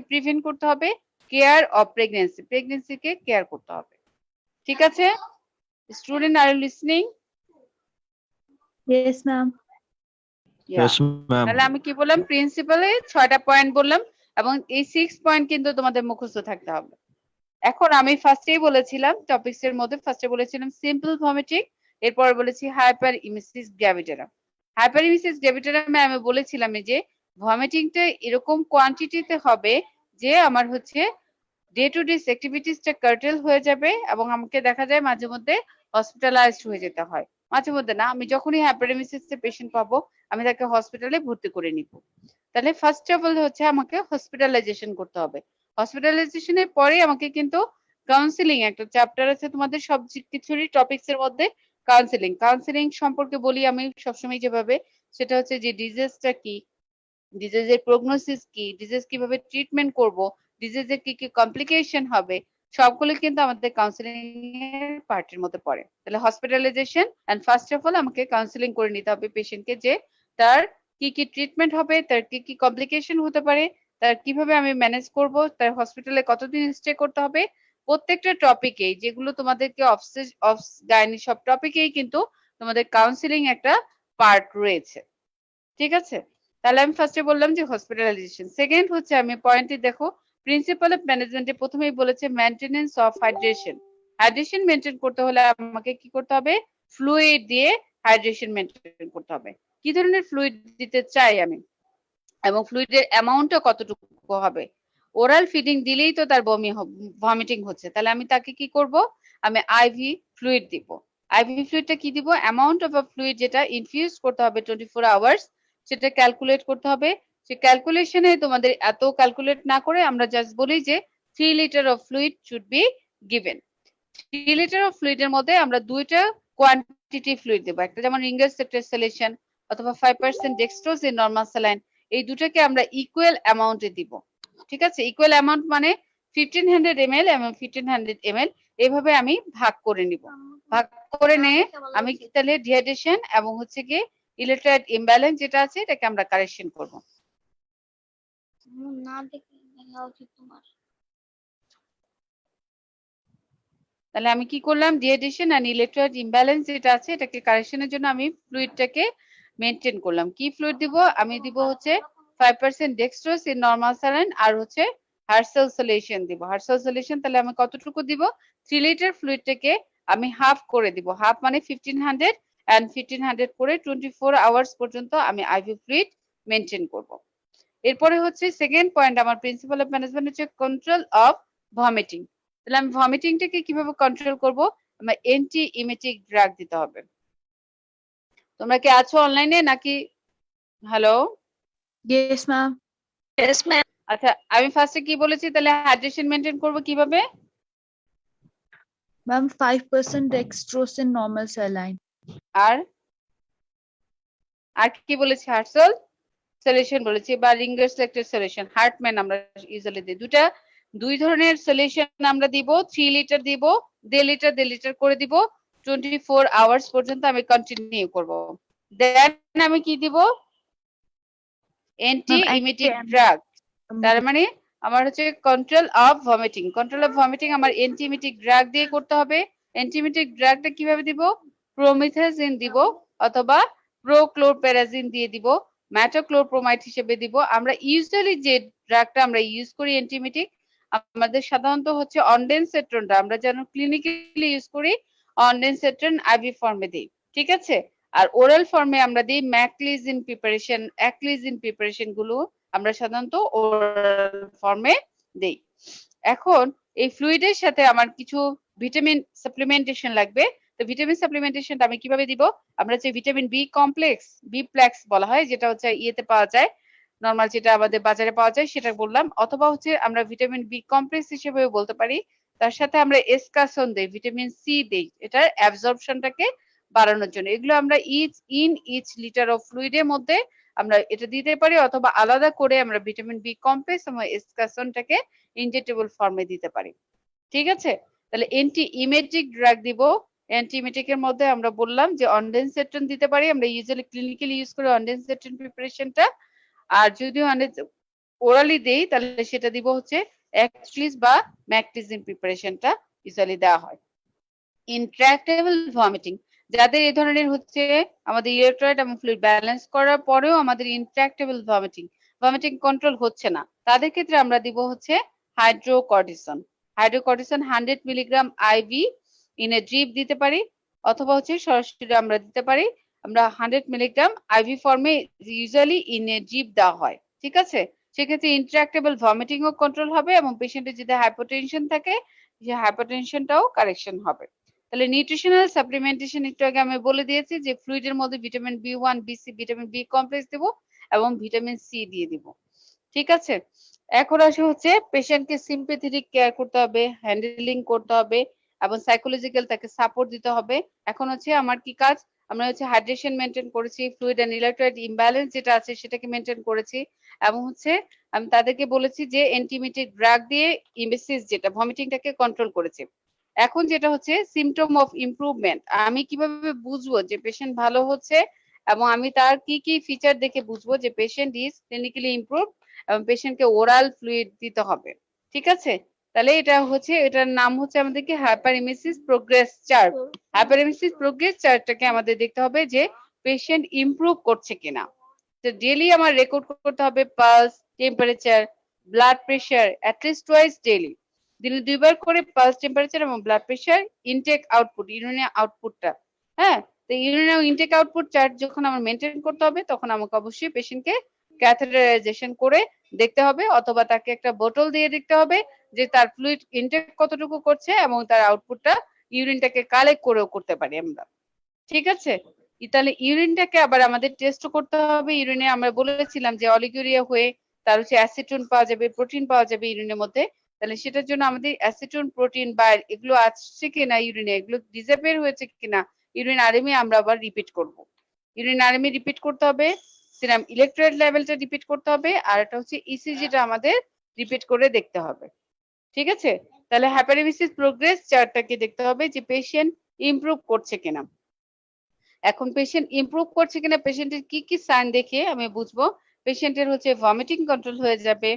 Prevent করতে হবে, care of প্রেগনেন্সিকে care করতে হবে। ঠিক আছে student, are you listening? Yes, ma'am. Yes, ma'am. তাহলে আমি কি বললাম, প্রিন্সিপালে 6টা পয়েন্ট বললাম এবং এই 6 পয়েন্ট কিন্তু তোমাদের মুখস্থ থাকতে হবে। এখন আমি ফার্স্টেই বলেছিলাম টপিকস এর মধ্যে ফার্স্টে বলেছিলাম সিম্পল ভমিটিং, এরপর বলেছি হাইপার ইমিসিস গ্র্যাভিটারাম। হাইপার ইমিসিস গ্র্যাভিটারামে আমি বলেছিলাম যে ভমিটিংটা এরকম কোয়ান্টিটিতে হবে যে আমার হচ্ছে ডে টু ডে অ্যাক্টিভিটিসটা কার্টেল হয়ে যাবে এবং আমাকে দেখা যায় মাঝে মধ্যে হসপিটালাইজড হয়ে যেতে হয়। মাঝে মধ্যে না, আমি যখনই হাইপারএমিসিস এর পেশেন্ট পাবো আমি তাকে হসপিটালে ভর্তি করে নিব। তাহলে ফার্স্ট অফ অল হচ্ছে আমাকে হসপিটালাইজেশন করতে হবে। হসপিটালাইজেশনের পরে আমাকে কিন্তু কাউন্সিলিং, একটা চ্যাপ্টার আছে তোমাদের সব কিছুরই টপিকস এর মধ্যে কাউন্সিলিং সম্পর্কে বলি আমি সবসময় যেভাবে, সেটা হচ্ছে যে ডিজিজটা কি, ডিজিজের প্রগনোসিস কি, ডিজিজ কিভাবে ট্রিটমেন্ট করব, ডিজিজের কি কি কমপ্লিকেশন হবে, সবগুলো কিন্তু আমাদের কাউন্সিলিং এর পার্টের মধ্যে পড়ে। তাহলে hospitalization and first of all আমাকে কাউন্সিলিং করে নিতে হবে পেশেন্টকে, যে তার কি কি ট্রিটমেন্ট হবে, তার কি কি কমপ্লিকেশন হতে পারে, তার কিভাবে আমি ম্যানেজ করব, তার হসপিটালে কতদিন স্টে করতে হবে, প্রত্যেকটা টপিকেই যেগুলো তোমাদেরকে অফ গাইনি সব টপিকেই কিন্তু তোমাদের কাউন্সিলিং একটা পার্ট রয়েছে। ঠিক আছে, তাহলে আমি ফার্স্টে বললাম যে হসপিটালাইজেশন। সেকেন্ড হচ্ছে আমি পয়েন্টে দেখো প্রিন্সিপাল অফ ম্যানেজমেন্টে প্রথমেই বলেছে maintenance of hydration. Hydration maintain করতে হলে আমাকে কি করতে হবে, ফ্লুইড দিয়ে হাইড্রেশন মেনটেন করতে হবে। কি ধরনের ফ্লুইড দিতে চাই আমি এবং ফ্লুইডের অ্যামাউন্টটা কতটুকু হবে। ওরাল ফিডিং দিলেই তো তার ভমিটিং হচ্ছে, তাহলে আমি তাকে কি করব, আমি আইভি ফ্লুইড দিব। আইভি ফ্লুইডটা কি দিব, অ্যামাউন্ট অফ ফ্লুইড যেটা ইনফিউজ করতে হবে 24 আওয়ার্স সেটা ক্যালকুলেট করতে হবে। সে ক্যালকুলেশনে তোমাদের এত ক্যালকুলেট না করে আমরা জাস্ট বলি যে 3 litre of fluid should be given. 3 litre of ফ্লুইডের মধ্যে আমরা দুইটা কোয়ান্টিটি ফ্লুইড দেবো, একটা যেমন রিঙ্গার সেক্টর সলিউশন অথবা 5% ডেক্সট্রোজ ইন নরমাল স্যালাইন, এই দুটাকে আমরা ইকুয়াল অ্যামাউন্টে দিব। ঠিক আছে, ইকুয়াল অ্যামাউন্ট মানে 1500 ml এবং 1500 ml এভাবে আমি ভাগ করে নিব। ভাগ করে নিয়ে আমি তাহলে ডিহাইড্রেশন এবং হচ্ছে কি ইলেকট্রোলাইট ইমব্যালেন্স যেটা আছে এটাকে আমরা কারেকশন করব। না দেখে দেখা উচিত তোমার। তাহলে আমি কি করলাম, ডিহাইড্রেশন এন্ড ইলেকট্রোলাইট ইমব্যালেন্স যেটা আছে এটাকে কারেকশনের জন্য আমি ফ্লুইডটাকে মেইনটেইন করলাম। কি ফ্লুইড দিব, আমি দিব হচ্ছে 5% ডেক্সট্রোজ ইন নরমাল স্যালাইন আর হচ্ছে হার্সাল সলিউশন দিব। হার্সাল সলিউশন তাহলে আমি কতটুকু দিব, 3 লিটার ফ্লুইডটাকে আমি হাফ করে দিব। হাফ মানে 1500 এন্ড 1500 করে 24 আওয়ার্স পর্যন্ত আমি আইভি ফ্লুইড মেইনটেইন করব। এরপরে হচ্ছে সেকেন্ড পয়েন্ট আমার প্রিন্সিপাল অফ ম্যানেজমেন্ট হচ্ছে কন্ট্রোল অফ ভমিটিং। তাহলে আমি ভমিটিংটাকে কিভাবে কন্ট্রোল করব, আমার অ্যান্টি ইমেটিক ড্রাগ দিতে হবে। তোমরা কি আছো অনলাইনে নাকি? Hello, Yes, ma'am. Yes, ma'am. আচ্ছা আমি ফার্স্টে কি বলেছি, তাহলে হাইড্রেশন মেইনটেইন করব কিভাবে? Ma'am, 5% dextrose in normal saline. আর আর কি বলেছি, হার্সাল সলিউশন বলেছি বা রিঙ্গার সেলেক্টেড সলিউশন, হার্টম্যান আমরা ইউজুয়ালি দিই। দুই ধরনের সলিউশন আমরা দিব, 3 লিটার দিব, 1.5 লিটার করে দিব, 24 আওয়ার্স পর্যন্ত আমি কন্টিনিউ করব। দেন আমি কি দিব, অ্যান্টি ইমেটিক ড্রাগ। তার মানে আমার হচ্ছে control of vomiting. Control of vomiting আমার অ্যান্টি ইমেটিক ড্রাগ দিয়ে করতে হবে। অ্যান্টি ইমেটিক ড্রাগটা কিভাবে দিব, প্রোমিথাজিন দিব অথবা প্রোক্লোরপেরাজিন দিয়ে দিব, ম্যাটোক্লোরপ্রোমাইড হিসেবে দিব। আমরা ইউজুয়ালি যে ড্রাগটা আমরা ইউজ করি অ্যান্টিমিটিক, আমাদের সাধারণত হচ্ছে অনডেনসেট্রনটা আমরা যেন ক্লিনিক্যালি ইউজ করি, অনডেনসেট্রন আইভি ফর্মে দিই। ঠিক আছে, আর ওরাল ফর্মে আমরা দিই ম্যাকলিজিন প্রিপারেশন, অ্যাক্লিজিন প্রিপারেশন গুলো আমরা সাধারণত ওরাল ফর্মে দেই। এখন এই ফ্লুইডের সাথে আমার কিছু ভিটামিন সাপ্লিমেন্টেশন লাগবে। তো ভিটামিন সাপ্লিমেন্টেশনটা আমি কিভাবে দিব, আমরা যে ভিটামিন বি কমপ্লেক্স, বি প্লেক্স বলা হয়, যেটা হচ্ছে ইয়েতে পাওয়া যায়, নরমাল যেটা আমাদের বাজারে পাওয়া যায় সেটা বললাম, অথবা হচ্ছে আমরা ভিটামিন বি কমপ্লেক্স হিসেবেও বলতে পারি। তার সাথে আমরা এসকাসন দেই, ভিটামিন সি দেই, এটার অ্যাবজর্পশনটাকে বাড়ানোর জন্য। এগুলো আমরা ইচ লিটার অফ ফ্লুইডের মধ্যে আমরা এটা দিতে পারি, অথবা আলাদা করে আমরা ভিটামিন বি কমপ্লেক্স এবং এসকাসনটাকে ইনজেক্টেবল ফর্মে দিতে পারি। ঠিক আছে, তাহলে অ্যান্টি ইমেটিক ড্রাগ দিব। অ্যান্টি ইমেটিকের মধ্যে আমরা বললাম যে অনডেনসেট্রন দিতে পারি, আমরা ইউজুয়ালি ক্লিনিক্যালি ইউজ করি অনডেনসেট্রন প্রিপারেশনটা। আর যদি ওরালি দেই তাহলে সেটা দিব হচ্ছে অ্যাক্সলিস বা ম্যাকটিজিন প্রিপারেশনটা ইউজুয়ালি দেওয়া হয়। ইন্ট্রাক্টেবল ভমিটিং, যাদের এই ধরনের হচ্ছে আমাদের ইলেকট্রোলাইট এবং ফ্লুইড ব্যালেন্স করার পরেও আমাদের ইন্ট্রাক্টেবল ভমিটিং কন্ট্রোল হচ্ছে না, তাদের ক্ষেত্রে আমরা দিব হচ্ছে hydrocortisone. Hydrocortisone 100 milligram IV in a drip দিতে পারি, অথবা হচ্ছে সরাসরি আমরা দিতে পারি। আমরা 100 মিলিগ্রাম আইভি ফর্মে ইউজুয়ালি ইন এ ড্রিপ দেওয়া হয়, ঠিক আছে। সেক্ষেত্রে ইন্ট্রাক্টেবল ভমিটিংও কন্ট্রোল হবে এবং পেশেন্টের যদি হাইপারটেনশন থাকে যে হাইপারটেনশনটাও কারেকশন হবে। তাহলে নিউট্রিশনাল সাপ্লিমেন্টেশন একটু আগে আমি বলে দিয়েছি যে ফ্লুইডের মধ্যে ভিটামিন বি1 বি6 ভিটামিন বি কমপ্লেক্স দেব এবং ভিটামিন সি দিয়ে দিব, ঠিক আছে। এখন আসে হচ্ছে পেশেন্টকে সিম্পেথেটিক কেয়ার করতে হবে, হ্যান্ডেলিং করতে হবে এবং সাইকোলজিক্যাল তাকে সাপোর্ট দিতে হবে। এখন হচ্ছে আমার কি কাজ, আমরা হচ্ছে হাইড্রেশন মেনটেন করেছি, ফ্লুইড এন্ড ইলেকট্রোলাইট ইমব্যালেন্স যেটা আছে সেটাকে মেনটেন করেছি, এবং হচ্ছে আমি তাদেরকে বলেছি যে অ্যান্টিমিটিক ড্রাগ দিয়ে ইমেসিস যেটা ভমিটিংটাকে কন্ট্রোল করেছে। এখন যেটা হচ্ছে সিমটম অফ ইমপ্রুভমেন্ট, আমি কিভাবে বুঝবো যে পেশেন্ট ভালো হচ্ছে এবং আমি তার কি কি ফিচার দেখে বুঝবো যে পেশেন্ট ইজ ক্লিনিক্যালি ইমপ্রুভ, এবং পেশেন্টকে ওরাল ফ্লুইড দিতে হবে, ঠিক আছে। তাহলে এটা হচ্ছে, এটার নাম হচ্ছে আমাদেরকে হাইপারএমেসিস প্রোগ্রেস চার্ট। হাইপারএমেসিস প্রোগ্রেস চার্টটাকে আমাদের দেখতে হবে যে পেশেন্ট ইমপ্রুভ করছে কিনা। তো ডেইলি আমার রেকর্ড করতে হবে pulse, temperature, blood pressure at least twice daily, দিনে 2 বার করে পালস, টেম্পারেচার এবং ব্লাড প্রেশার, ইনটেক আউটপুট, ইউরিনের আউটপুটটা। হ্যাঁ, তো ইউরিনের ইনটেক আউটপুট চার্ট যখন আমার মেনটেন করতে হবে তখন আমাকে অবশ্যই পেশেন্টকে ক্যাথেটারাইজেশন করে দেখতে হবে, অথবা তাকে একটা বোতল দিয়ে দেখতে হবে যে তার ফ্লুইড ইনটেক কতটুকু করছে এবং তার আউটপুটটা ইউরিনটাকে কালেক্ট করেও করতে পারি আমরা, ঠিক আছে। তাহলে ইউরিনটাকে আবার আমাদের টেস্ট করতে হবে। ইউরিনে আমরা বলেছিলাম যে অলিগুরিয়া হয়ে তার হচ্ছে অ্যাসিটোন পাওয়া যাবে, প্রোটিন পাওয়া যাবে ইউরিনের মধ্যে। তাহলে সেটার জন্য আমাদের অ্যাসিটোন, প্রোটিন বা এগুলো আসছে কিনা ইউরিনে, এগুলো ডিসঅ্যাপিয়ার হয়েছে কিনা ইউরিন আরএমএ আমরা আবার রিপিট করব। ইউরিন আরএমএ রিপিট করতে হবে, সিরাম ইলেকট্রোলাইট লেভেলটা রিপিট করতে হবে, আর এটা হচ্ছে ইসিজিটা আমাদের রিপিট করে দেখতে হবে, ঠিক আছে। তাহলে হাইপারএমেসিস প্রোগ্রেস চার্টটাকে দেখতে হবে যে পেশেন্ট ইমপ্রুভ করছে কিনা। এখন পেশেন্ট ইমপ্রুভ করছে কিনা, পেশেন্টের কি কি সাইন দেখে আমি বুঝবো। পেশেন্টের হচ্ছে ভমিটিং কন্ট্রোল হয়ে যাবে,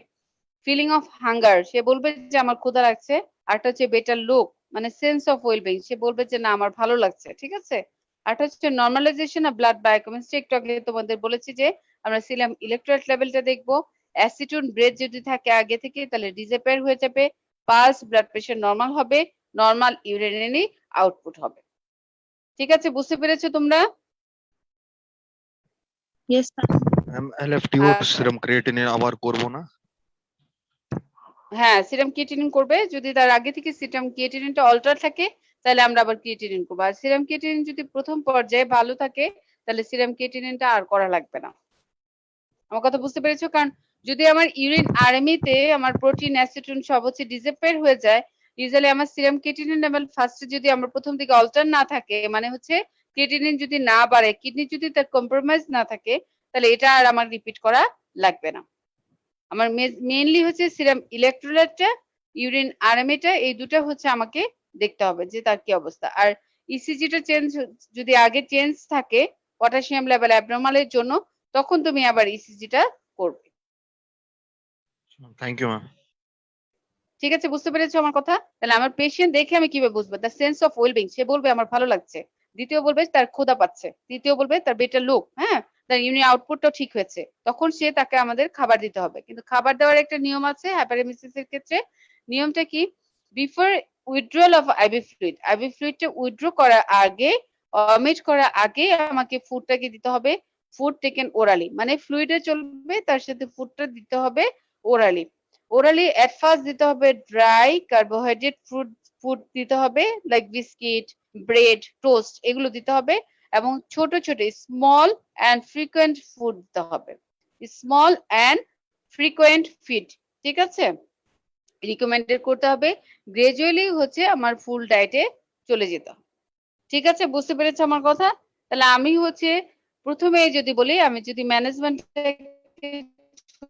ফিলিং অফ হাঙ্গার, সে বলবে যে আমার ক্ষুধা লাগছে, আরটা হচ্ছে বেটার লুক মানে সেন্স অফ ওয়েলবিং, সে বলবে যে না আমার ভালো লাগছে, ঠিক আছে। আরটা হচ্ছে নর্মালাইজেশন অফ ব্লাড বায়োকেমিস্ট্রি, একটু আগে তোমাদের বলেছি যে আমরা সিরাম ইলেকট্রোলাইট লেভেলটা দেখবো, অ্যাসিটোন ব্রেথ যদি থাকে আগে থেকে তাহলে ডিসঅ্যাপিয়ার হয়ে যাবে, পালস, ব্লাড প্রেশার নর্মাল হবে, নর্মাল ইউরিনারি আউটপুট হবে, ঠিক আছে। বুঝতে পেরেছো তোমরা? Yes, ma'am. ম্যাম এলএফটিও আচ্ছা। সিরাম ক্রিয়েটিনিন আবার করব না? হ্যাঁ, সিরাম ক্রিয়েটিনিন করবে যদি তার আগে থেকে সিরাম ক্রিয়েটিনিনটা অল্টার থাকে, তাহলে আমরা আবার ক্রিয়েটিনিন করবো। আর সিরাম ক্রিয়েটিনিন যদি প্রথম পর্যায়ে ভালো থাকে তাহলে সিরাম ক্রিয়েটিনিনটা আর করা লাগবে না। আমার কথা বুঝতে পেরেছো? কারণ যদি আমার ইউরিন আরএমই তে আমার প্রোটিন, অ্যাসিটোন সব হচ্ছে ডিসঅ্যাপিয়ার হয়ে যায়, ইউজুয়ালি আমার সিরাম ক্রিয়েটিনিন লেভেল ফার্স্টে যদি আমার প্রথম দিকে অল্টার না থাকে, মানে হচ্ছে ক্রিয়েটিনিন যদি না বাড়ে, কিডনি যদি তার কম্প্রোমাইজ না থাকে, তাহলে এটা আর আমার রিপিট করা লাগবে না। আমার মেইনলি হচ্ছে সিরাম ইলেকট্রোলাইটটা, ইউরিন আরএমএটা, এই দুটো হচ্ছে আমাকে দেখতে হবে যে তার কি অবস্থা। আর ইসিজিটা চেঞ্জ যদি আগে চেঞ্জ থাকে পটাশিয়াম লেভেল অ্যাবনরমালের জন্য, তখন তুমি আবার ইসিজিটা করবে, থ্যাংক ইউ ম্যাম। ঠিক আছে। বুঝতে পেরেছো আমার কথা? তাহলে আমার পেশেন্ট দেখে আমি কিভাবে বুঝবো, দ্য সেন্স অফ ওয়েলবিং, সে বলবে আমার ভালো লাগছে, দ্বিতীয় বলবে তার ক্ষুধা পাচ্ছে, তৃতীয় বলবে তার বেটার লুক, হ্যাঁ, তার ইউরিন আউটপুটটাও ঠিক হয়েছে, তখন সে তাকে আমাদের খাবার দিতে হবে। কিন্তু খাবার দেওয়ার একটা নিয়ম আছে হাইপারএমেসিস এর ক্ষেত্রে। নিয়মটা কি, বিফোর উইথড্রয়াল অফ আইভি ফ্লুইডটা উইথড্র করার আগে, অমিট করার আগে আমাকে ফুডটাকে দিতে হবে, ফুড টেকেন ওরালি, মানে ফ্লুইডে চলবে তার সাথে ফুডটা দিতে হবে ওরালি। ওরালি এট ফার্স্ট দিতে হবে ড্রাই কার্বোহাইড্রেট ফুড দিতে হবে, লাইক বিস্কিট, ব্রেড, টোস্ট, এগুলো দিতে হবে, এবং ছোট ছোট স্মল অ্যান্ড ফ্রিকোয়েন্ট ফুড দিতে হবে, স্মল অ্যান্ড ফ্রিকোয়েন্ট ফিড, ঠিক আছে। রিকমেন্ডেড করতে হবে, গ্রাজুয়ালি হচ্ছে আমার ফুল ডায়েটে চলে যেতে হবে, ঠিক আছে। বুঝতে পেরেছো আমার কথা? তাহলে আমি হচ্ছে প্রথমে যদি বলি, আমি যদি ম্যানেজমেন্ট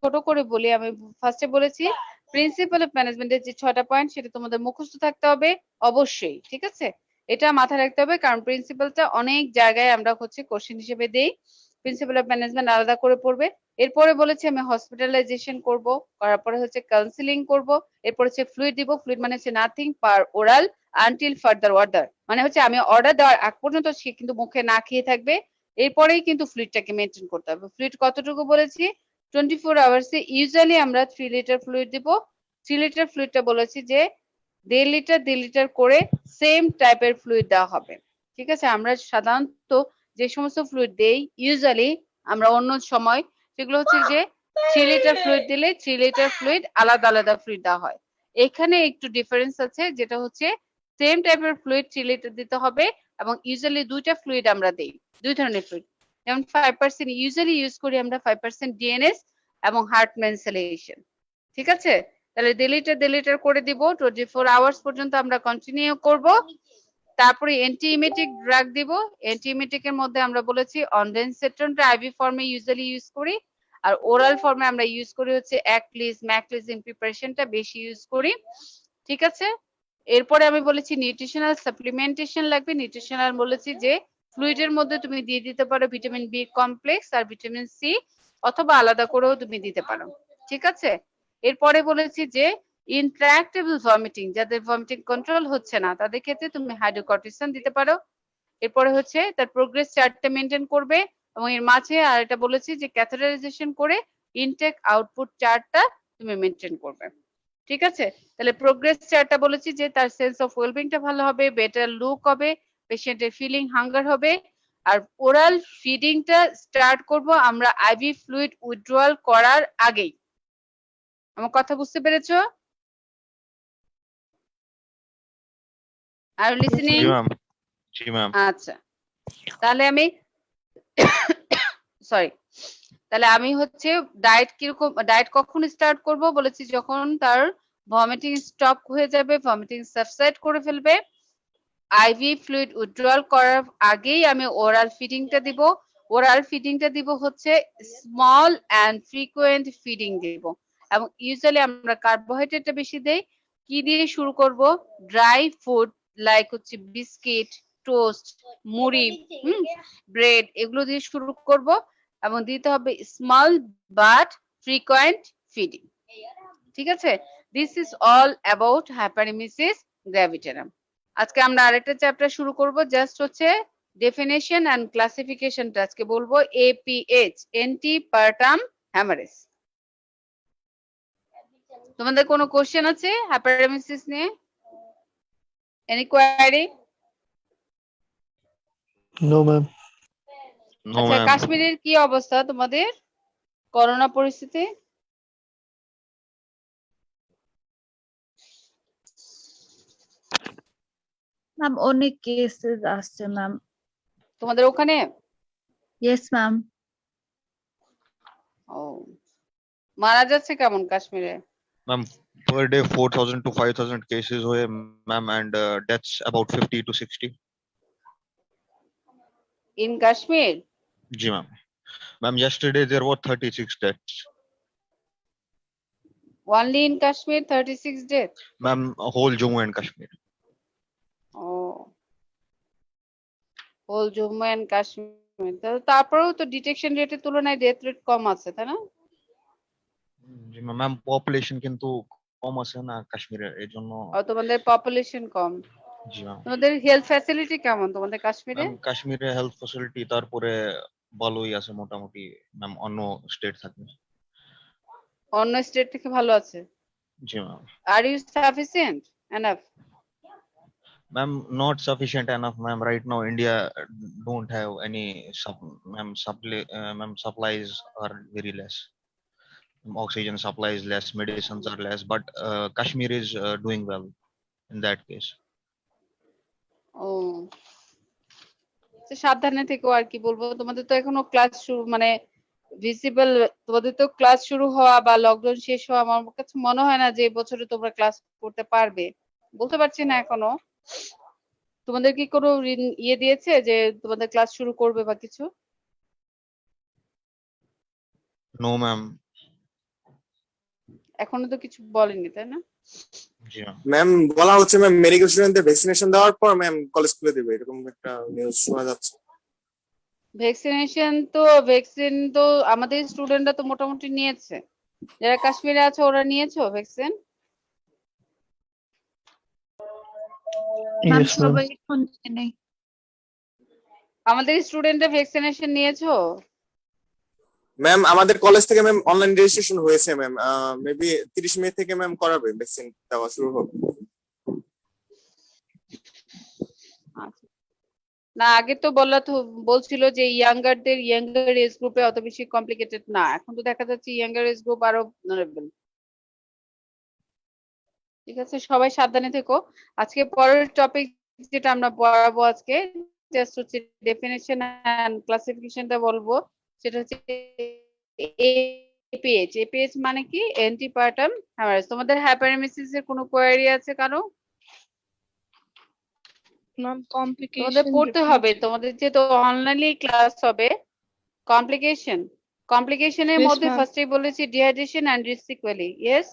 ছোট করে বলি, আমি ফার্স্টে বলেছি প্রিন্সিপাল অফ ম্যানেজমেন্টের যে 6টা পয়েন্ট সেটা তোমাদের মুখস্থ থাকতে হবে অবশ্যই, ঠিক আছে। এটা মাথায় রাখতে হবে কারণ প্রিন্সিপালটা অনেক জায়গায় আমরা হচ্ছে কোশ্চেন হিসেবে দেই। প্রিন্সিপাল অফ ম্যানেজমেন্ট আলাদা করে পড়বে। এরপরে বলেছি আমি হসপিটালাইজেশন করব, করার পরে হচ্ছে কাউন্সিলিং করব, এরপর হচ্ছে ফ্লুইড দিব। ফ্লুইড মানে হচ্ছে nothing per oral until further order, মানে হচ্ছে আমি অর্ডার দেওয়ার আগ পর্যন্ত সে কিন্তু মুখে না খেয়ে থাকবে, এরপরেই কিন্তু ফ্লুইডটাকে মেনটেন করতে হবে। ফ্লুইড কতটুকু বলেছি, 24 আওয়ার্সে ইউজুয়ালি আমরা 3 লিটার ফ্লুইড দিব। 3 লিটার ফ্লুইডটা বলেছি যে 1.5 লিটার করে সেম টাইপের ফ্লুইড দেওয়া হবে। ঠিক আছে, আমরা সাধারণত যে সমস্ত ফ্লুইড দেই ইউজুয়ালি আমরা অন্য সময় সেগুলো হচ্ছে যে 3 লিটার ফ্লুইড দিলে 3 লিটার ফ্লুইড আলাদা আলাদা ফ্লুইড দেওয়া হয়। এখানে একটু ডিফারেন্স আছে, যেটা হচ্ছে সেম টাইপের ফ্লুইড 3 লিটার দিতে হবে এবং ইউজুয়ালি দুইটা ফ্লুইড আমরা দেই, দুই ধরনের ফ্লুইড। যেমন 5% ইউজুয়ালি ইউজ করি আমরা 5% ডিএনএস এবং হার্ট ম্যানসেলেশন। ঠিক আছে, তাহলে 1.5 লিটার করে দিব, 24 আওয়ার্স পর্যন্ত আমরা কন্টিনিউ করব। তারপরে অ্যান্টিইমেটিক ড্রাগ দিব। অ্যান্টিইমেটিক এর মধ্যে আমরা বলেছি অনডেনসেট্রনটা আইভি ফর্মে ইউজুয়ালি ইউজ করি, আর ওরাল ফর্মে আমরা ইউজ করি হচ্ছে অ্যাক্লিজ ম্যাকলিজিন প্রিপারেশনটা বেশি ইউজ করি। ঠিক আছে, এরপরে আমি বলেছি নিউট্রিশনাল সাপ্লিমেন্টেশন লাগবে। নিউট্রিশনাল বলেছি যে ফ্লুইডের মধ্যে তুমি দিয়ে দিতে পারো ভিটামিন বি কমপ্লেক্স আর ভিটামিন সি, অথবা আলাদা করেও তুমি দিতে পারো। ঠিক আছে, এরপরে বলেছি যে ইন্ট্রাক্টেবল ভমিটিং, যাদের ভমিটিং কন্ট্রোল হচ্ছে না তাদের ক্ষেত্রে তুমি হাইড্রোকর্টিসন দিতে পারো। এরপরে হচ্ছে তার প্রোগ্রেস চার্টটা মেনটেন করবে, এবং এর মাঝে আর এটা বলেছি যে ক্যাথেটারাইজেশন করে ইনটেক আউটপুট চার্টটা তুমি মেনটেন করবে। ঠিক আছে, তাহলে প্রোগ্রেস চার্টটা বলেছি যে তার সেন্স অফ ওয়েলবিংটা ভালো হবে, বেটার লুক হবে, পেশেন্টের ফিলিং হাঙ্গার হবে। আর ওরাল ফিডিংটা স্টার্ট করব আমরা আইভি ফ্লুইড উইথড্রয়াল করার আগেই। আমার কথা বুঝতে পেরেছো? আর লিসেনিং? জি ম্যাম। জি ম্যাম। আচ্ছা, তাহলে আমি সরি, তাহলে আমি হচ্ছে ডায়েট কিরকম, ডায়েট কখন স্টার্ট করব বলেছি যখন তার ভমিটিং স্টপ হয়ে যাবে, ভমিটিং সাবসাইড করে ফেলবে, আইভি ফ্লুইড উইথড্রয়াল করার আগেই আমি ওরাল ফিডিংটা দিব। ওরাল ফিডিংটা দিব হচ্ছে স্মল অ্যান্ড ফ্রিকোয়েন্ট ফিডিং দিব, এবং ইউজুয়ালি আমরা কার্বোহাইড্রেটটা বেশি দেই। কি দিয়ে শুরু করব, ড্রাই ফুড লাইক হচ্ছে বিস্কিট, টোস্ট, মুড়ি, ব্রেড, এগুলো দিয়ে শুরু করব, এবং দিতে হবে স্মল বাট ফ্রিকোয়েন্ট ফিডিং। ঠিক আছে, দিস ইজ অল অ্যাবাউট হাইপারএমিসিস গ্র্যাভিটারাম। আজকে আমরা আরেকটা চ্যাপ্টার শুরু করব, জাস্ট হচ্ছে ডেফিনেশন এন্ড ক্লাসিফিকেশনটা আজকে বলবো, এপিএইচ, অ্যান্টিপার্টাম হ্যামারেজ। তোমাদের কোনো কোশ্চেন আছে হাইপারএমিসিস নিয়ে? Any query? No, ma'am. No আচ্ছা, ম্যাম। কাশ্মীরের কি অবস্থা তোমাদের করোনা পরিস্থিতি? Ma'am, only cases আসছে ma'am. তোমাদের ওখানে? Yes, ma'am. ও, মারা যাচ্ছে কেমন কাশ্মীরে? Ma'am per day 4,000 to 5,000 cases हुए ma'am, and deaths about 50 to 60. In Kashmir? जी ma'am. Ma'am yesterday there were 36 deaths. Only in Kashmir 36 death? Ma'am whole Jammu and Kashmir. Oh, whole Jammu and Kashmir. তারপরেও তো detection রেটের তুলনায় death rate কম আছে, তাই না? জি ma'am, population কিন্তু কম আছে না কাশ্মীরে, এজন্য। ও, তোমাদের পপুলেশন কম। জি ম্যাম। তোমাদের হেলথ ফ্যাসিলিটি কেমন তোমাদের কাশ্মীরে? ম্যাম কাশ্মীরে হেলথ ফ্যাসিলিটি তারপরে ভালোই আছে মোটামুটি ম্যাম, অন্য স্টেট থাকে। অন্য স্টেট থেকে ভালো আছে? জি ma'am. Are you sufficient enough? Ma'am, not sufficient enough, ma'am. Right now, India don't have any supplies are very less. Oxygen supply is less, medicines are less, but Kashmir is doing well in that case. ও, তো সাবধানে থেকো, আর কি বলবো। তোমাদের তো এখনো class শুরু, মানে ভিজিবল, তোমাদের তো ক্লাস শুরু হওয়া বা লকডাউন শেষ হওয়া, আমার কাছে মনে হয় না যে এই বছরে তোমরা ক্লাস করতে পারবে, বলতে পারছি না এখনো। তোমাদের কি কোনো ইয়ে দিয়েছে যে তোমাদের ক্লাস শুরু করবে বা কিছু? No, ma'am. এখনো তো কিছু বলেনি, তাই না? জি ম্যাম। ম্যাম বলা হচ্ছে ম্যাম মেডিকেল স্টুডেন্টদের ভ্যাকসিনেশন দেওয়ার পর ম্যাম কলেজ খুলে দিবে, এরকম একটা নিউজ শোনা যাচ্ছে। ভ্যাকসিন তো আমাদের স্টুডেন্টরা তো মোটামুটি নিয়েছে। যারা কাশ্মীরে আছে ওরা নিয়েছো ভ্যাকসিন? Ma'am Yes, ma'am. সবাই এখন নেই। আমাদের স্টুডেন্টরা ভ্যাকসিনেশন নিয়েছো? ম্যাম আমাদের কলেজ থেকে ম্যাম অনলাইন রেজিস্ট্রেশন হয়েছে ম্যাম, মেবি 30 মে থেকে ম্যাম করাবে, ভ্যাকসিন দেওয়া শুরু হবে। আচ্ছা। না আগে তো বলছিল যে ইয়াঙ্গার এজ গ্রুপে অত বেশি কমপ্লিকেটেড না, এখন তো দেখা যাচ্ছে ইয়াঙ্গার এজ গ্রুপ আরো vulnerable। ঠিক আছে, সবাই সাবধানে থেকো। আজকে পরের টপিক যেটা আমরা পড়াবো আজকে জাস্ট হচ্ছে ডেফিনেশন এন্ড ক্লাসিফিকেশনটা বলবো। সেটা হচ্ছে এপিএইচ। এপিএইচ মানে কি? অ্যান্টিপার্টাম হ্যামারেজ। তোমাদের হাইপারএমেসিস এর কোনো কোয়েরি আছে কারো? Ma'am, তোমাদের complication. পড়তে হবে, তোমাদের যেহেতু অনলাইনে ক্লাস হবে। কমপ্লিকেশনের Yes, মধ্যে ma'am. ফার্স্টেই বলেছি dehydration and its sequelae. Yes,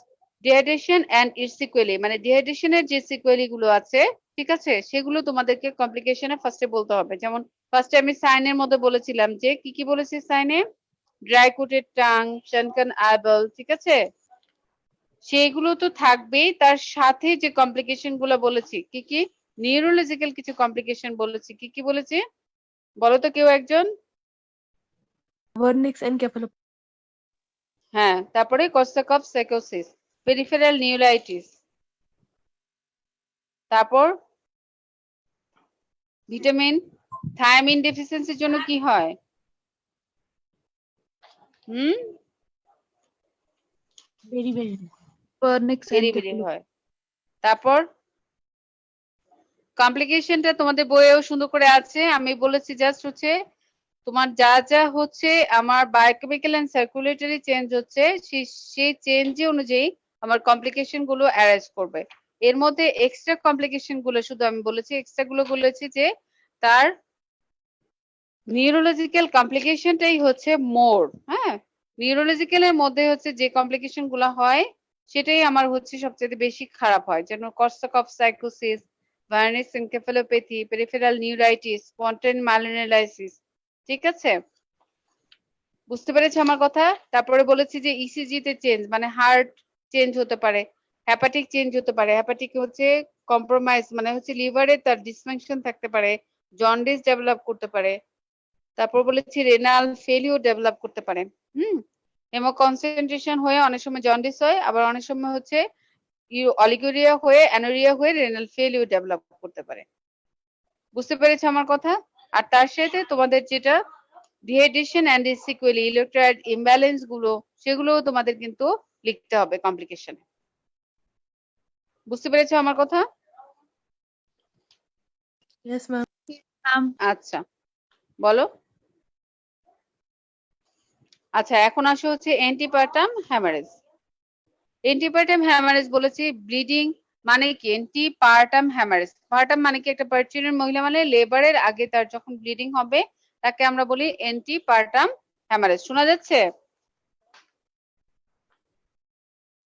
dehydration and its sequelae মানে ডিহাইড্রেশনের যে সিকুয়েলি গুলো আছে, ঠিক আছে, সেগুলো তোমাদেরকে কমপ্লিকেশনে ফার্স্টে বলতে হবে। যেমন ফার্স্টে আমি সাইনের মধ্যে বলেছিলাম যে কি কি বলেছি সাইনে, ড্রাই কোটেড টাং, শানকান আইবল, ঠিক আছে, সেগুলো তো থাকবেই। তার সাথে যে কমপ্লিকেশন গুলো বলেছি কি কি, নিউরোলজিক্যাল কিছু কমপ্লিকেশন বলেছি। কি কি বলেছি বলো তো কেউ একজন? Vernix encephalopathy. হ্যাঁ, তারপরে কর্সাকফ সাইকোসিস, পেরিফেরাল নিউরাইটিস, তারপর ভিটামিন থায়ামিন ডেফিসিয়েন্সির জন্য কি হয়? Very. Vernix ভেরি ভেরি হয়। তারপর কমপ্লিকেশনটা তোমাদের বইয়েও সুন্দর করে আছে, আমি বলেছি জাস্ট হচ্ছে তোমার যা যা হচ্ছে আমার বায়োকেমিক্যাল এন্ড সার্কুলেটরি চেঞ্জ হচ্ছে সেই চেঞ্জ অনুযায়ী আমার কমপ্লিকেশন গুলো অ্যারেঞ্জ করবে। এর মধ্যে এক্সট্রা কমপ্লিকেশন গুলো শুধু আমি বলেছি, এক্সট্রা গুলো বলেছি যে তার নিউরোলজিক্যাল কমপ্লিকেশনটাই হচ্ছে মোর। হ্যাঁ, নিউরোলজিক্যালের মধ্যে হচ্ছে যে কমপ্লিকেশন গুলো হয় সেটাই আমার হচ্ছে সবচেয়ে বেশি খারাপ হয়, যেন কর্সাকফ সাইকোসিস, ভার্নিস এনকেফালোপ্যাথি, পেরিফেরাল নিউরাইটিস, স্পন্টেন মালিনালাইসিস। ঠিক আছে, বুঝতে পেরেছো আমার কথা? তারপরে বলেছি যে ইসিজি তে চেঞ্জ মানে হার্ট চেঞ্জ হতে পারে, হ্যাপাটিক চেঞ্জ হতে পারে। হ্যাপাটিক হচ্ছে কম্প্রোমাইজ মানে হচ্ছে লিভারে তার ডিসফাংশন থাকতে পারে, জন্ডিস ডেভেলপ করতে পারে। তারপর বলেছি রেনাল ফেলিওর ডেভেলপ করতে পারে। হেমো কনসেন্ট্রেশন হয়ে অনেক সময় জন্ডিস হয়, আবার অনেক সময় হচ্ছে অলিগুরিয়া হয়ে অ্যানোরিয়া হয়ে রেনাল ফেলিওর ডেভেলপ করতে পারে। বুঝতে পেরেছো আমার কথা? আর তার সাথে তোমাদের যেটা ডিহাইড্রেশন এন্ড সিকুয়েলি ইলেকট্রোলাইট ইমব্যালেন্স গুলো, সেগুলো তোমাদের কিন্তু লিখতে হবে কমপ্লিকেশনে। বুঝতে পেরেছো আমার কথা? Yes, ma'am. আচ্ছা, বলো। আচ্ছা, এখন আসো হচ্ছে অ্যান্টিপার্টাম হ্যামারেজ। অ্যান্টিপার্টাম হ্যামারেজ বলেছি ব্লিডিং মানে কি? অ্যান্টিপার্টাম হ্যামারেজ, পার্টাম মানে কি? একটা পার্চুরিয়ান মহিলা মানে লেবারের আগে তার যখন ব্লিডিং হবে তাকে আমরা বলি অ্যান্টিপার্টাম হ্যামারেজ। শোনা যাচ্ছে?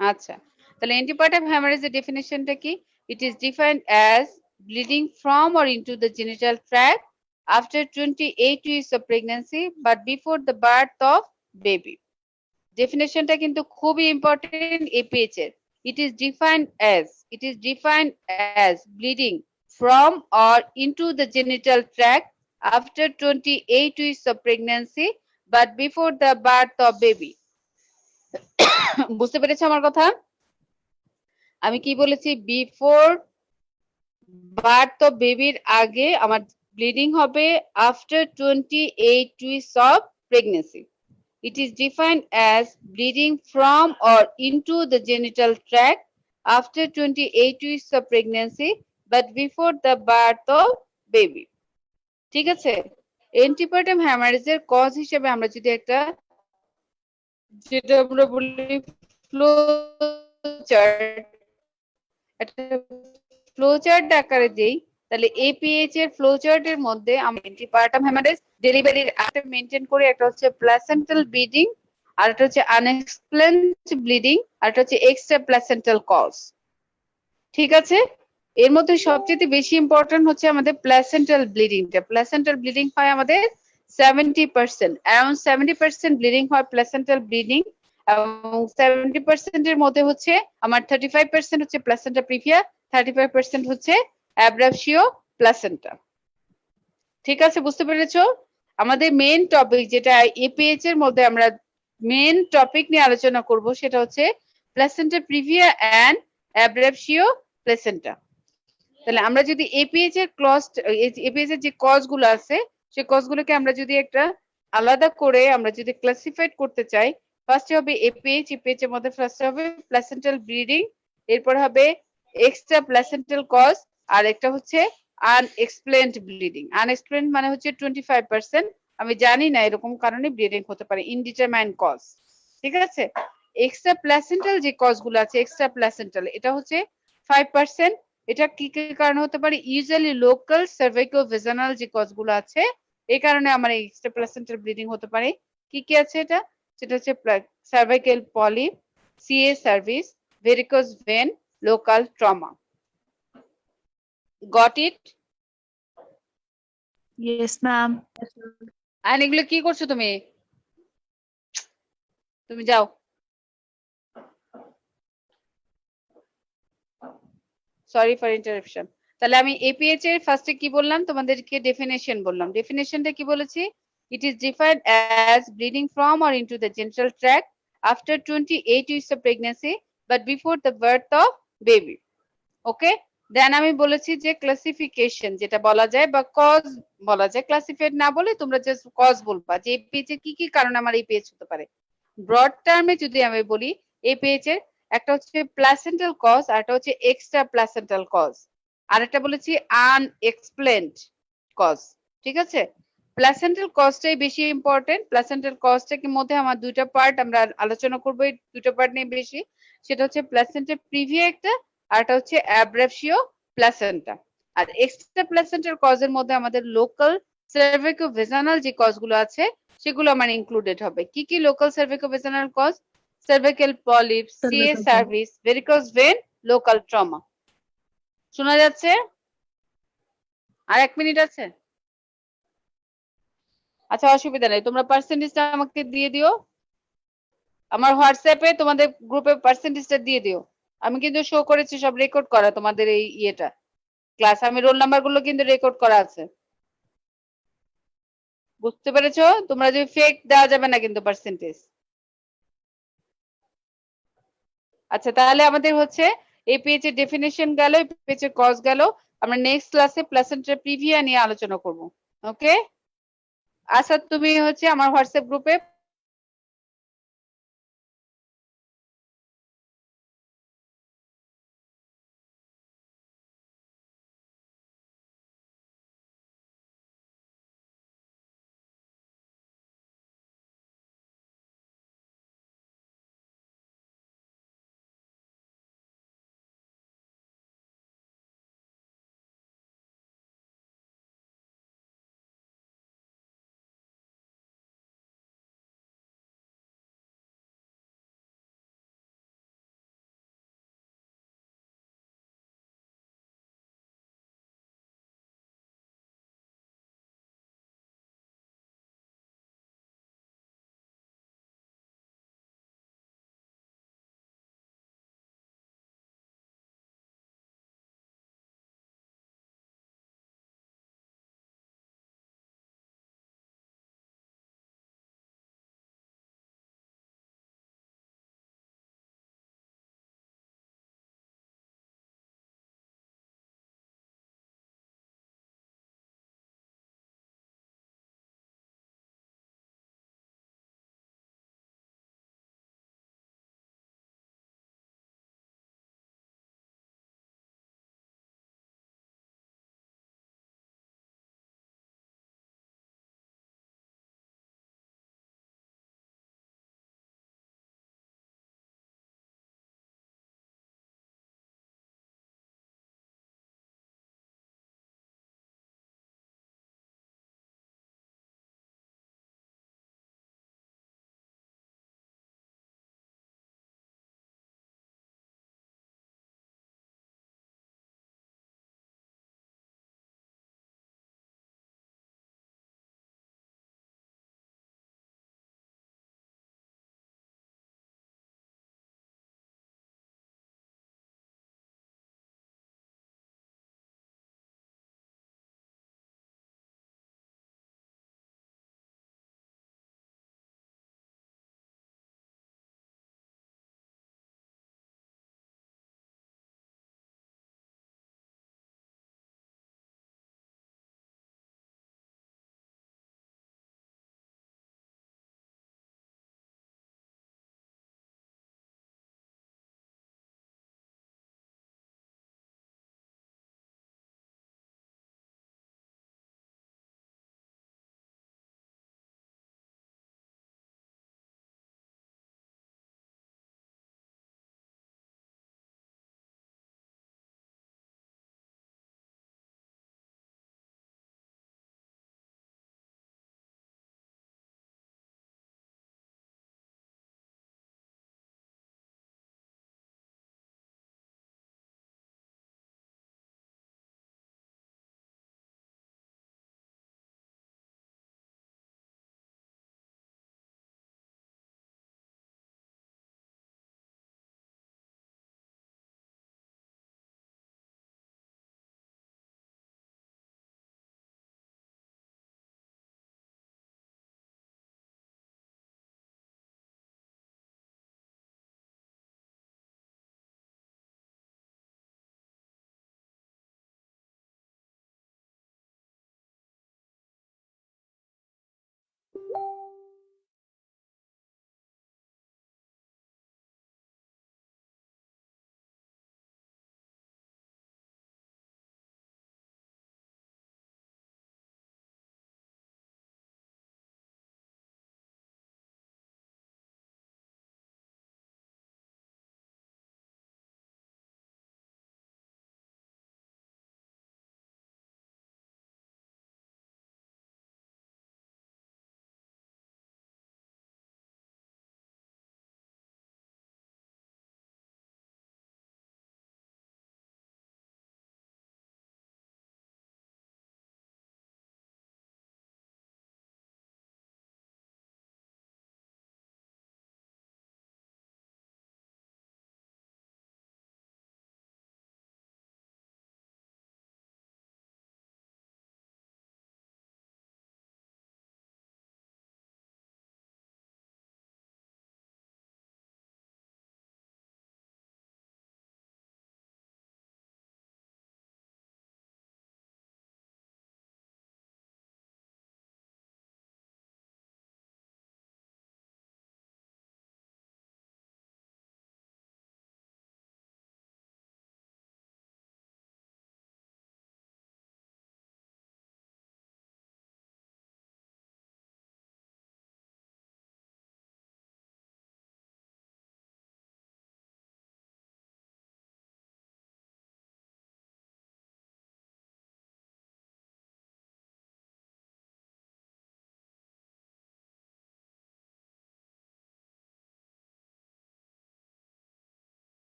আচ্ছা, তাহলে অ্যান্টিপার্টাম হ্যামারেজের ডেফিনিশনটা কি? ইট is defined as bleeding from or into the genital tract after 28 weeks of pregnancy but before the birth of baby. ডেফিনেশনটা কিন্তু খুবই ইম্পর্টেন্ট এপিএইচ এর। it is defined as bleeding from or into the genital tract after 28 weeks of pregnancy but before the birth of baby. বুঝতে পেরেছো আমার কথা? আমি কি বলেছি? বিফোর বার্থ অফ বেবির আগে আমার ব্লিডিং হবে, after 28 weeks of pregnancy. It is defined as bleeding from or into the genital tract after 28 weeks of pregnancy but before the birth of baby. ঠিক আছে, অ্যান্টিপার্টাম হ্যামারেজের কজ হিসেবে আমরা যদি একটা যেটা আমরা বলি ফ্লো চার্ট, একটা ফ্লো চার্ট আকারে দেই, তাহলে এপিএইচ এর ফ্লো চার্টের মধ্যে আমরা অ্যান্টিপার্টাম হ্যামারেজ ডেলিভারির আগে মেইনটেইন করে একটা হচ্ছে প্লাসেন্টাল ব্লিডিং, আর একটা হচ্ছে আনএক্সপ্লেইনড ব্লিডিং, আর একটা হচ্ছে এক্সট্রা প্লাসেন্টাল কজ। ঠিক আছে, এর মধ্যে সবচেয়ে বেশি ইম্পর্টেন্ট হচ্ছে আমাদের প্লাসেন্টাল ব্লিডিংটা। প্লাসেন্টাল ব্লিডিং হয় আমাদের 70%, around 70% ব্লিডিং হয় প্লাসেন্টাল ব্লিডিং, এবং 70% এর মধ্যে হচ্ছে আমার 35% হচ্ছে প্লাসেন্টা প্রিভিয়া, 35% হচ্ছে অ্যাব্রাপশিও প্লাসেন্টা। ঠিক আছে, বুঝতে পেরেছো? আমাদের মেইন টপিক যেটা এপিএইচ এর মধ্যে আমরা মেইন টপিক নিয়ে আলোচনা করব সেটা হচ্ছে প্লাসেন্টা প্রিভিয়া এন্ড অ্যাব্রাপশিও প্লাসেন্টা। তাহলে আমরা যদি এপিএইচ এর এপিএইচ এর যে কজ গুলো আছে সেই কজ গুলোকে আমরা যদি একটা আলাদা করে আমরা যদি ক্লাসিফাইড করতে চাই, ফার্স্টে হবে এপিএইচ, এপিএইচ এর মধ্যে ফার্স্ট হবে প্লাসেন্টাল ব্লিডিং, এরপর হবে এক্সট্রা প্লাসেন্টাল কজ, আর একটা হচ্ছে আনএক্সপ্লেইনড ব্লিডিং। আনএক্সপ্লেইনড মানে হচ্ছে 25%, আমি জানি না এরকম কারণে ব্লিডিং হতে পারে, ইনডিটারমাইন্ড কজ। ঠিক আছে, এক্সট্রা প্লাসেন্টাল যে কজ গুলো আছে এক্সট্রা প্লাসেন্টাল এটা হচ্ছে 5%। এটা কি কি কারণে হতে পারে? ইউজুয়ালি লোকাল সার্ভাইকো ভেজানাল যে কজ গুলো আছে এই কারণে আমার এক্সট্রা প্লাসেন্টাল ব্লিডিং হতে পারে। কি কি আছে এটা? সেটা হচ্ছে cervical polyp, CA service, varicose vein, local trauma. Got it? Yes, ma'am. আর এগুলো কি করছো তুমি? তুমি যাও। Sorry for interruption. তাহলে আমি এপিএইচ এর ফার্স্টে কি বললাম তোমাদেরকে? ডেফিনেশন বললাম। ডেফিনেশনটা কি বলেছি? It is defined as bleeding from or into the genital tract after 28 weeks of pregnancy but before the birth of baby. Okay, then আমি বলেছি যে ক্লাসিফিকেশন যেটা বলা যায় বা কজ বলা যায়, ক্লাসিফাইড না বলে তোমরা জাস্ট কজ বলবা যে এপিএইচ এর কি কি কারণে আমার এপিএইচ হতে পারে। ব্রড টার্মে যদি আমি বলি এপিএইচ এর একটা হচ্ছে প্লাসেন্টাল কজ, আর একটা হচ্ছে এক্সট্রা প্লাসেন্টাল কজ, আর একটা বলেছি আনএক্সপ্লেইনড কজ। ঠিক আছে, প্লাসেন্টাল কজটাই বেশি ইম্পর্টেন্ট। প্লাসেন্টাল কজটার মধ্যে আমার দুইটা পার্ট আমরা আলোচনা করবো, এই দুটো পার্ট নিয়ে বেশি। সেটা হচ্ছে প্লাসেন্টা প্রিভিয়া একটা, আর একটা হচ্ছে অ্যাব্রাপশিও প্লাসেন্টা। আর এক্সট্রা প্লাসেন্টাল কজের মধ্যে আমাদের লোকাল সার্ভাইকো ভেজানাল যে কজগুলো আছে সেগুলো আমার ইনক্লুডেড হবে। কি কি local cervico vaginal cause? Cervical polyp, CA Cervical cervix, varicose vein, local trauma. শোনা যাচ্ছে? আর 1 মিনিট আছে। আচ্ছা, অসুবিধা নেই, তোমরা পার্সেন্টেজটা আমাকে দিয়ে দিও। আমার হোয়াটসঅ্যাপে তোমাদের গ্রুপে পার্সেন্টেজটা দিয়ে দিও। আমি কিন্তু শো করেছি, সব রেকর্ড করা তোমাদের এই ইয়েটা ক্লাস, আমি রোল নাম্বার গুলো কিন্তু রেকর্ড করা আছে। বুঝতে পেরেছো? তোমরা যে ফেক দেওয়া যাবে না কিন্তু পার্সেন্টেজ। আচ্ছা, তাহলে আমাদের হচ্ছে এপিএইচ এর ডেফিনেশন গেল, এপিএইচ এর কজ গেল। আমরা নেক্সট ক্লাসে প্লাসেন্টা প্রিভিয়া নিয়ে আলোচনা করব। ওকে, আচ্ছা তুমি হচ্ছে আমার হোয়াটসঅ্যাপ গ্রুপে